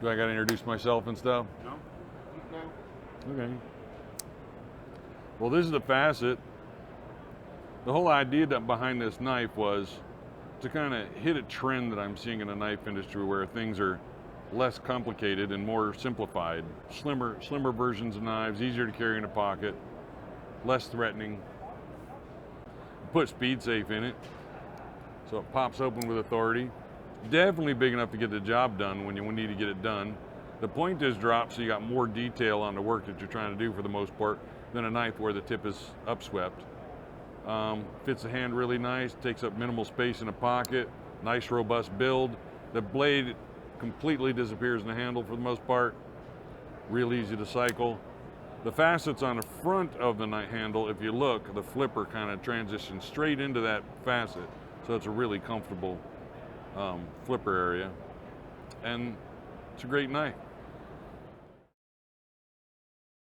Do I got to introduce myself and stuff? No? No. Okay. Well, this is the facet. The whole idea behind this knife was to kind of hit a trend that I'm seeing in the knife industry where things are less complicated and more simplified. Slimmer versions of knives, easier to carry in a pocket, less threatening. Put Speed Safe in it, so it pops open with authority. Definitely big enough to get the job done when you need to get it done. The point is dropped, so you got more detail on the work that you're trying to do for the most part than a knife where the tip is upswept. Fits the hand really nice, takes up minimal space in a pocket, nice robust build. The blade completely disappears in the handle for the most part, real easy to cycle. The facets on the front of the knife handle, if you look, the flipper kind of transitions straight into that facet, so it's a really comfortable flipper area, and it's a great knife.